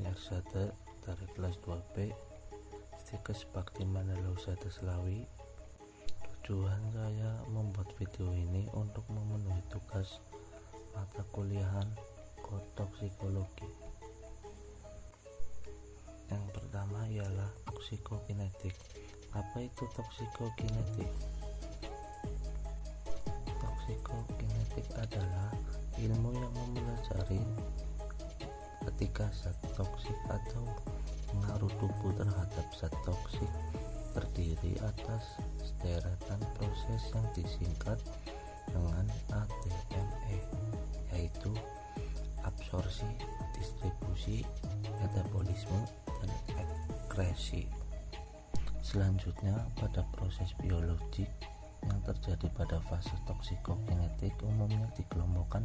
Yarsada dari kelas 2B Stikes Bakti Mandala Usada Selawi. Tujuan saya membuat video ini untuk memenuhi tugas mata kuliahan toksikologi. Yang pertama ialah toksikokinetik. Apa itu toksikokinetik? Toksikokinetik adalah ilmu yang mempelajari ketika zat toksik atau pengaruh tubuh terhadap zat toksik terdiri atas sederetan proses yang disingkat dengan ADME, yaitu absorpsi, distribusi, metabolisme, dan ekskresi. Selanjutnya, pada proses biologik yang terjadi pada fase toksikokinetik umumnya dikelompokkan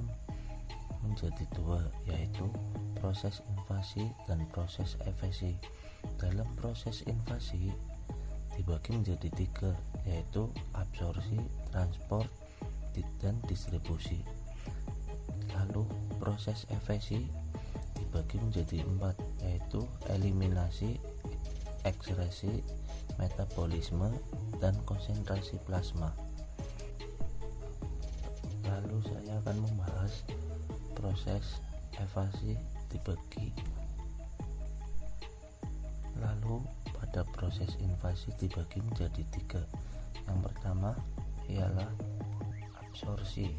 menjadi dua, yaitu proses invasi dan proses efesi. Dalam proses invasi dibagi menjadi tiga, yaitu absorpsi, transport, dan distribusi. Lalu proses efesi dibagi menjadi empat, yaitu eliminasi, ekskresi, metabolisme, dan konsentrasi plasma. Lalu saya akan membahas proses evasi dibagi. Lalu pada proses invasi dibagi menjadi tiga. Yang pertama ialah absorpsi.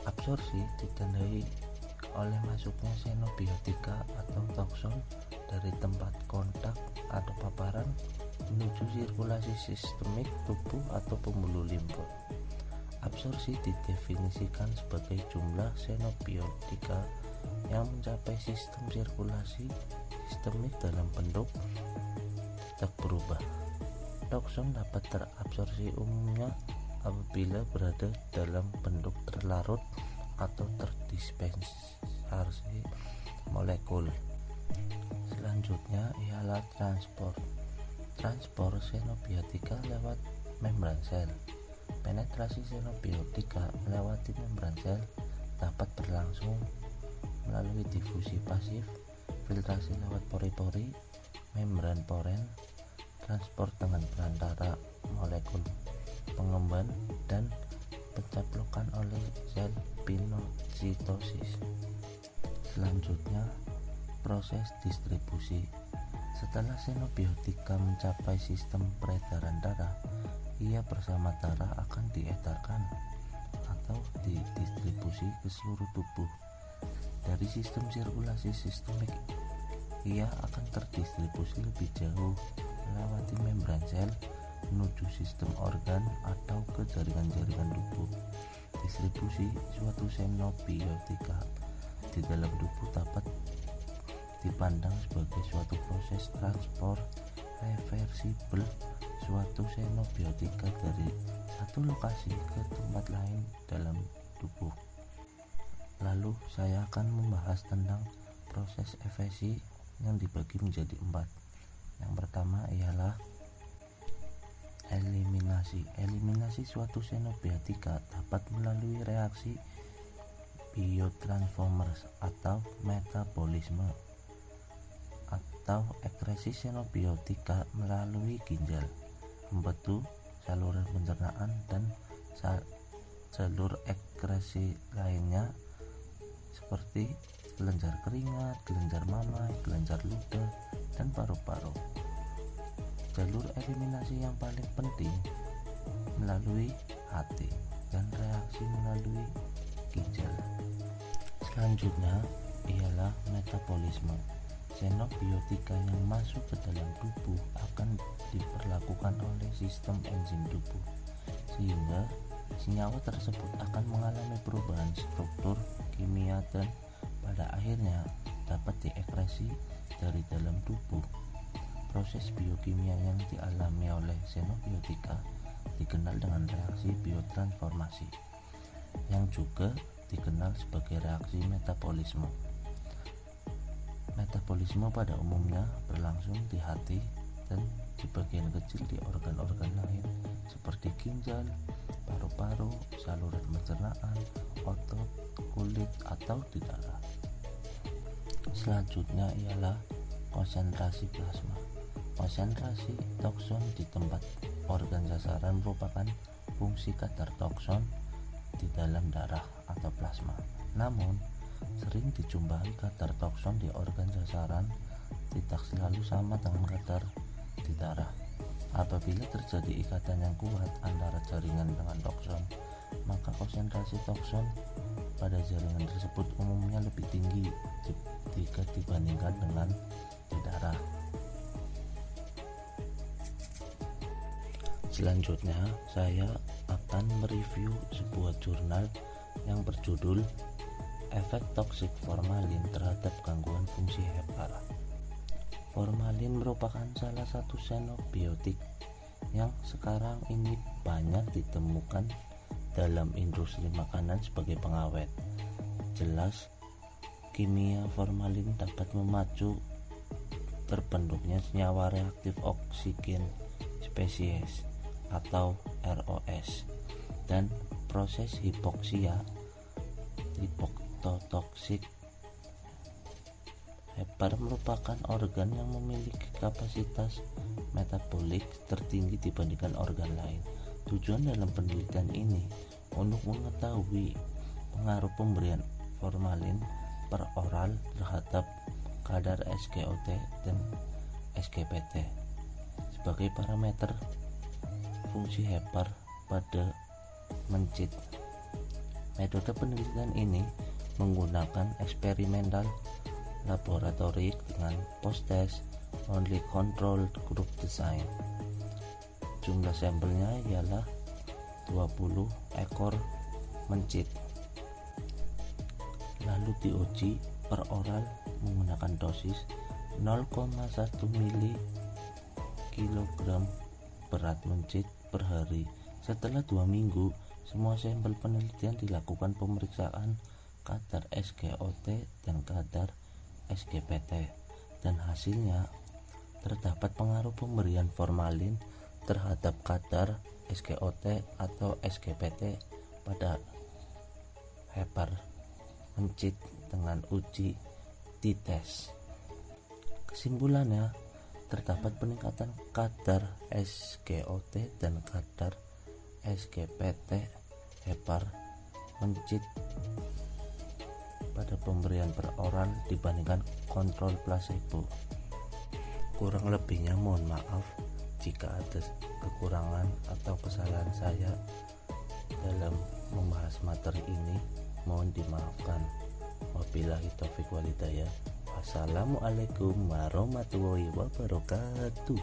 Absorpsi ditandai oleh masuknya xenobiotika atau tokson dari tempat kontak atau paparan menuju sirkulasi sistemik tubuh atau pembuluh limfa. Absorpsi didefinisikan sebagai jumlah xenobiotika yang mencapai sistem sirkulasi sistemik dalam bentuk tak berubah. Tokson dapat terabsorpsi umumnya apabila berada dalam bentuk terlarut atau terdispensasi molekul. Selanjutnya ialah transport. Transport xenobiotika lewat membran sel. Penetrasi xenobiotika melewati membran sel dapat berlangsung melalui difusi pasif, filtrasi lewat pori-pori, membran poren, transport dengan perantara molekul pengemban, dan pencaplokan oleh sel pinositosis. Selanjutnya, proses distribusi. Setelah xenobiotika mencapai sistem peredaran darah, ia bersama darah akan diedarkan atau didistribusi ke seluruh tubuh. Dari sistem sirkulasi sistemik, ia akan terdistribusi lebih jauh melewati membran sel menuju sistem organ atau ke jaringan-jaringan tubuh. Distribusi suatu xenobiotika di dalam tubuh dapat dipandang sebagai suatu proses transport reversibel suatu xenobiotika dari satu lokasi ke tempat lain dalam tubuh. Lalu saya akan membahas tentang proses efesi yang dibagi menjadi empat. Yang pertama ialah eliminasi. Eliminasi suatu xenobiotika dapat melalui reaksi biotransformers atau metabolisme, atau ekskresi xenobiotika melalui ginjal, empedu, saluran pencernaan, dan jalur ekskresi lainnya seperti kelenjar keringat, kelenjar mamai, kelenjar ludah, dan paru-paru. Jalur eliminasi yang paling penting melalui hati dan reaksi melalui ginjal. Selanjutnya ialah metabolisme. Xenobiotika yang masuk ke dalam tubuh akan diperlakukan oleh sistem enzim tubuh, sehingga senyawa tersebut akan mengalami perubahan struktur kimia dan pada akhirnya dapat diekskresi dari dalam tubuh. Proses biokimia yang dialami oleh xenobiotika dikenal dengan reaksi biotransformasi, yang juga dikenal sebagai reaksi metabolisme. Metabolisme pada umumnya berlangsung di hati dan di bagian kecil di organ-organ lain seperti ginjal, paru-paru, saluran pencernaan, otot, kulit, atau di darah. Selanjutnya ialah konsentrasi plasma. Konsentrasi toksin di tempat organ sasaran merupakan fungsi kadar toksin di dalam darah atau plasma. Namun, sering dijumpai kadar toksin di organ sasaran tidak selalu sama dengan kadar di darah. Apabila terjadi ikatan yang kuat antara jaringan dengan toksin, maka konsentrasi toksin pada jaringan tersebut umumnya lebih tinggi jika dibandingkan dengan di darah. Selanjutnya, saya akan mereview sebuah jurnal yang berjudul Efek Toksik Formalin Terhadap Gangguan Fungsi Hepar. Formalin merupakan salah satu xenobiotik yang sekarang ini banyak ditemukan dalam industri makanan sebagai pengawet. Jelas, kimia formalin dapat memacu terbentuknya senyawa reaktif oksigen spesies atau ROS dan proses hipoksia hipototoksik. Hepar merupakan organ yang memiliki kapasitas metabolik tertinggi dibandingkan organ lain. Tujuan dalam penelitian ini untuk mengetahui pengaruh pemberian formalin per oral terhadap kadar SGOT dan SGPT sebagai parameter fungsi hepar pada mencit. Metode penelitian ini menggunakan eksperimental laboratorik dengan post-test only controlled group design. Jumlah sampelnya ialah 20 ekor mencit, lalu diuji per oral menggunakan dosis 0,1 mg berat mencit per hari. Setelah 2 minggu, semua sampel penelitian dilakukan pemeriksaan kadar SGOT dan kadar SGPT, dan hasilnya terdapat pengaruh pemberian formalin terhadap kadar SGOT atau SGPT pada hepar mencit dengan uji t-test. Kesimpulannya, terdapat peningkatan kadar SGOT dan kadar SGPT hepar mencit pada pemberian per oral dibandingkan kontrol placebo. Kurang lebihnya mohon maaf jika ada kekurangan atau kesalahan saya dalam membahas materi ini, mohon dimaafkan. Wabillahi taufiq walhidayah. Wassalamualaikum warahmatullahi wabarakatuh.